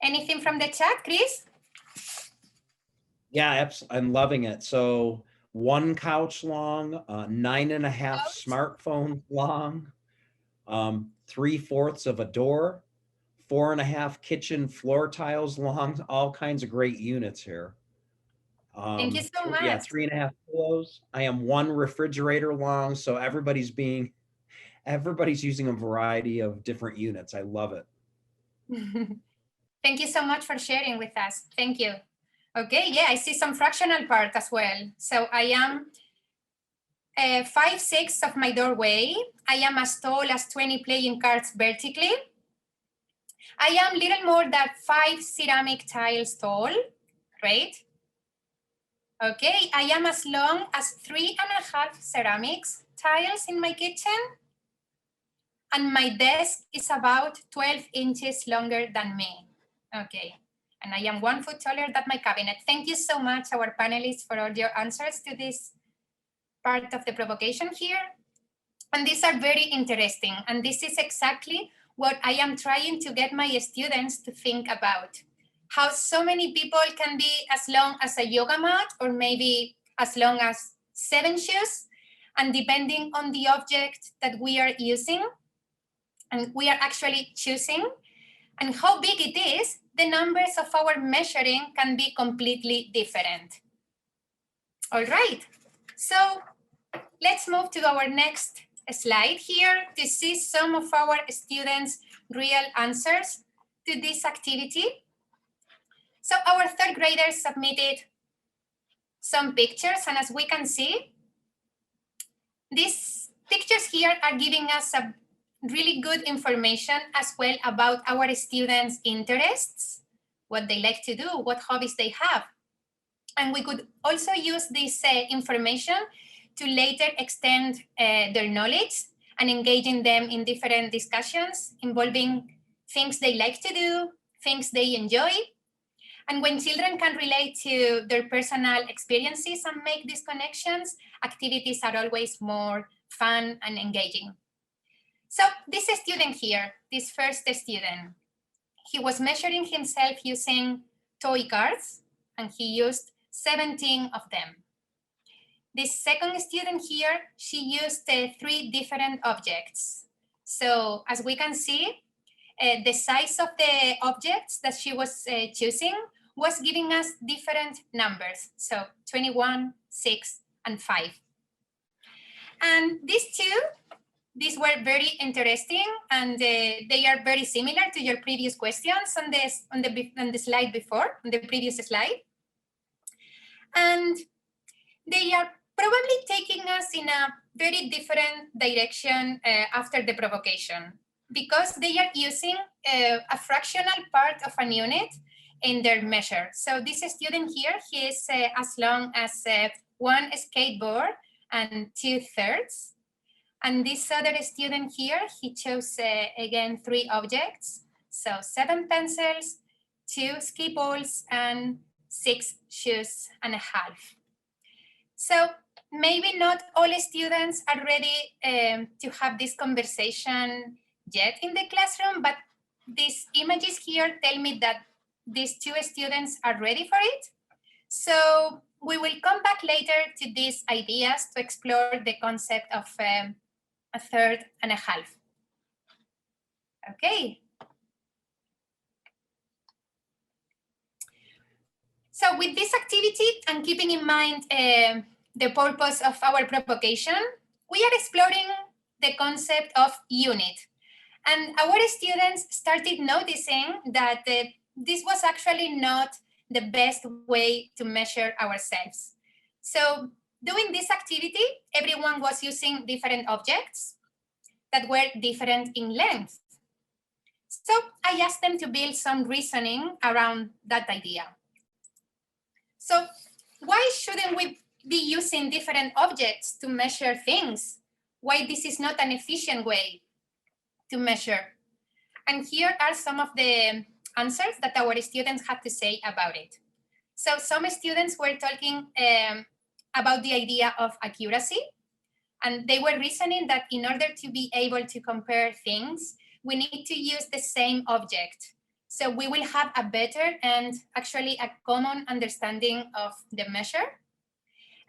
Anything from the chat, Chris? Yeah, I'm loving it. So 1 couch long, 9.5 smartphones long, 3/4 of a door, 4.5 kitchen floor tiles long, all kinds of great units here. Thank you so much. Yeah, 3.5 pillows. I am 1 refrigerator long. So everybody's using a variety of different units. I love it. Thank you so much for sharing with us. Thank you. Okay, yeah, I see some fractional part as well. So I am 5'6" of my doorway. I am as tall as 20 playing cards vertically. I am little more than 5 ceramic tiles tall. Great. Okay, I am as long as 3.5 ceramics tiles in my kitchen. And my desk is about 12 inches longer than me. Okay, and I am 1 foot taller than my cabinet. Thank you so much, our panelists, for all your answers to this part of the provocation here. And these are very interesting. And this is exactly what I am trying to get my students to think about. How so many people can be as long as a yoga mat or maybe as long as 7 shoes. And depending on the object that we are using, and we are actually choosing, and how big it is, the numbers of our measuring can be completely different. All right, so let's move to our next slide here to see some of our students' real answers to this activity. So our 3rd graders submitted some pictures, and as we can see, these pictures here are giving us a really good information as well about our students' interests, what they like to do, what hobbies they have. And we could also use this information to later extend their knowledge and engaging them in different discussions involving things they like to do, things they enjoy. And when children can relate to their personal experiences and make these connections, activities are always more fun and engaging. So this student here, this first student, he was measuring himself using toy cards, and he used 17 of them. This second student here, she used 3 different objects. So as we can see, the size of the objects that she was choosing was giving us different numbers. So 21, 6, and 5. And these were very interesting, and they are very similar to your previous questions on the slide before, on the previous slide. And they are probably taking us in a very different direction after the provocation, because they are using a fractional part of an unit in their measure. So this student here, he is as long as 1 skateboard and 2/3. And this other student here, he chose, again, 3 objects. So 7 pencils, 2 ski balls, and 6 shoes and a half. So maybe not all students are ready to have this conversation yet in the classroom, but these images here tell me that these two students are ready for it. So we will come back later to these ideas to explore the concept of a third and a half. Okay. So with this activity and keeping in mind the purpose of our provocation, we are exploring the concept of unit. And our students started noticing that this was actually not the best way to measure ourselves. So doing this activity, everyone was using different objects that were different in length. So I asked them to build some reasoning around that idea. So why shouldn't we be using different objects to measure things? Why this is not an efficient way to measure? And here are some of the answers that our students had to say about it. So some students were talking about the idea of accuracy, and they were reasoning that in order to be able to compare things, we need to use the same object. So we will have a better and actually a common understanding of the measure.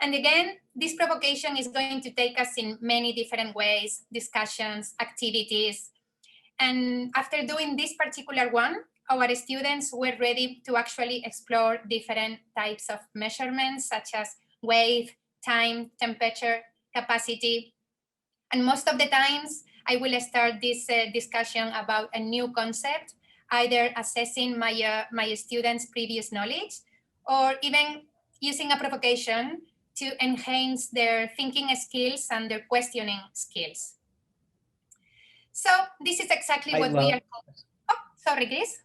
And again, this provocation is going to take us in many different ways, discussions, activities. And after doing this particular one, our students were ready to actually explore different types of measurements, such as weight, time, temperature, capacity. And most of the times, I will start this discussion about a new concept, either assessing my students' previous knowledge, or even using a provocation to enhance their thinking skills and their questioning skills. So this is exactly what we are. Oh, sorry, Chris.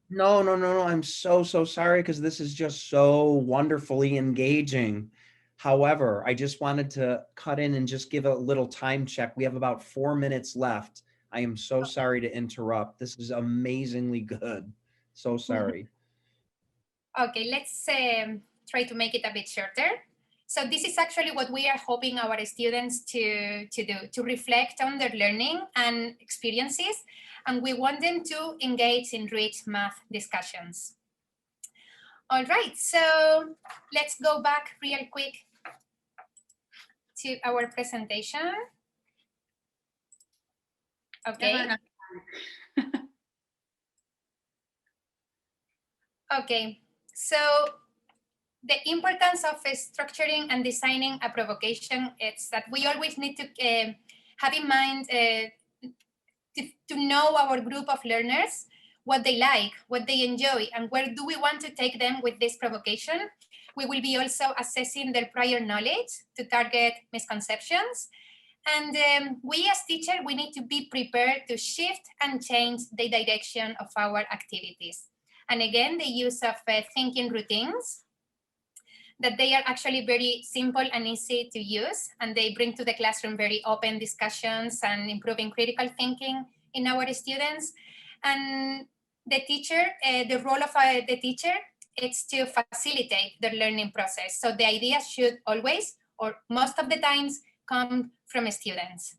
No. I'm so sorry, because this is just so wonderfully engaging. However, I just wanted to cut in and just give a little time check. We have about 4 minutes left. I am so sorry to interrupt. This is amazingly good. So sorry. Okay, let's try to make it a bit shorter. So this is actually what we are hoping our students to do, to reflect on their learning and experiences. And we want them to engage in rich math discussions. All right, so let's go back real quick to our presentation. Okay. Okay, so the importance of structuring and designing a provocation is that we always need to have in mind to know our group of learners, what they like, what they enjoy, and where do we want to take them with this provocation. We will be also assessing their prior knowledge to target misconceptions. And we as teachers, we need to be prepared to shift and change the direction of our activities. And again, the use of thinking routines, that they are actually very simple and easy to use, and they bring to the classroom very open discussions and improving critical thinking in our students. And the teacher, the role of the teacher, it's to facilitate the learning process. So the ideas should always, or most of the times, come from students.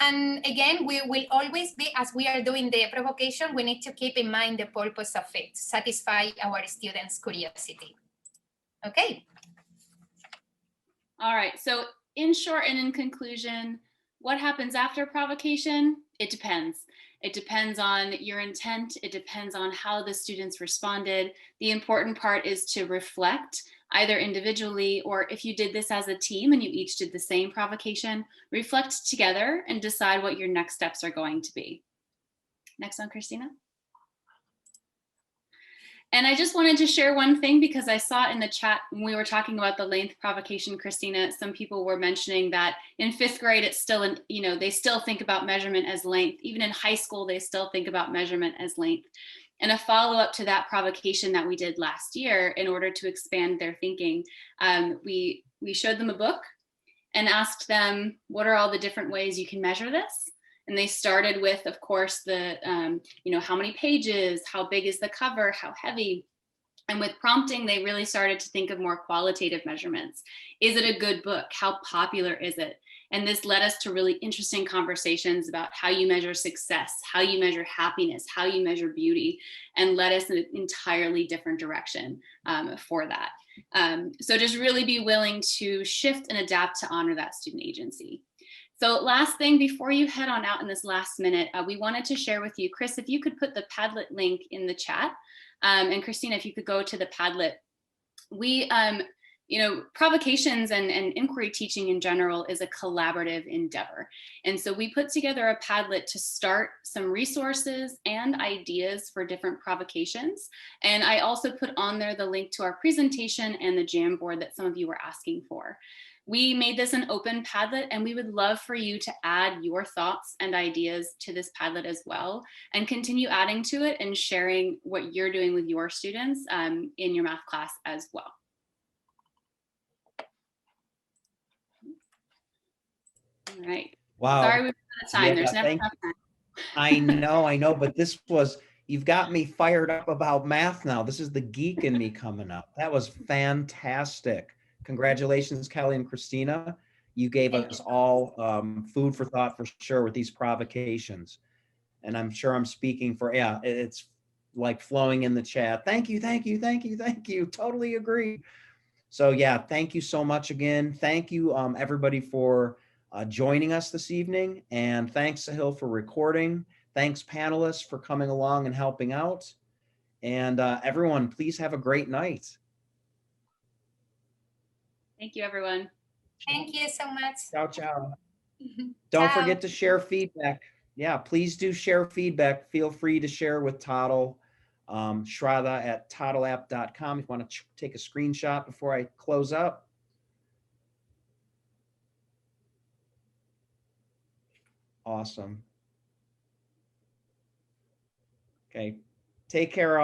And again, we will always be, as we are doing the provocation, we need to keep in mind the purpose of it, satisfy our students' curiosity. Okay. All right, so in short and in conclusion, what happens after provocation? It depends. It depends on your intent. It depends on how the students responded. The important part is to reflect, either individually, or if you did this as a team and you each did the same provocation, reflect together and decide what your next steps are going to be. Next one, Christina. And I just wanted to share one thing, because I saw in the chat when we were talking about the length provocation, Christina, some people were mentioning that in 5th grade, it's still, they still think about measurement as length. Even in high school, they still think about measurement as length. And a follow-up to that provocation that we did last year, in order to expand their thinking, we showed them a book and asked them, what are all the different ways you can measure this? And they started with, of course, the, how many pages, how big is the cover, how heavy. And with prompting, they really started to think of more qualitative measurements. Is it a good book? How popular is it? And this led us to really interesting conversations about how you measure success, how you measure happiness, how you measure beauty, and led us in an entirely different direction for that. So just really be willing to shift and adapt to honor that student agency. So last thing, before you head on out in this last minute, we wanted to share with you, Chris, if you could put the Padlet link in the chat, and Christina, if you could go to the Padlet. We, provocations and inquiry teaching in general is a collaborative endeavor. And so we put together a Padlet to start some resources and ideas for different provocations. And I also put on there the link to our presentation and the Jamboard that some of you were asking for. We made this an open Padlet, and we would love for you to add your thoughts and ideas to this Padlet as well, and continue adding to it and sharing what you're doing with your students in your math class as well. All right. Wow. Sorry we've run out of time. Yeah, There's never enough time. I know, but this was, you've got me fired up about math now. This is the geek in me coming up. That was fantastic. Congratulations, Kelly and Christina. You gave us all food for thought for sure with these provocations. And I'm sure I'm speaking for, yeah, it's like flowing in the chat. Thank you, thank you, thank you, thank you. Totally agree. So yeah, thank you so much again. Thank you everybody for joining us this evening. And thanks Sahil for recording. Thanks panelists for coming along and helping out. And everyone, please have a great night. Thank you, everyone. Thank you so much. Ciao, ciao. Don't forget to share feedback. Yeah, please do share feedback. Feel free to share with Toddle, Shraddha at toddleapp.com if you want to take a screenshot before I close up. Awesome. Okay, take care all.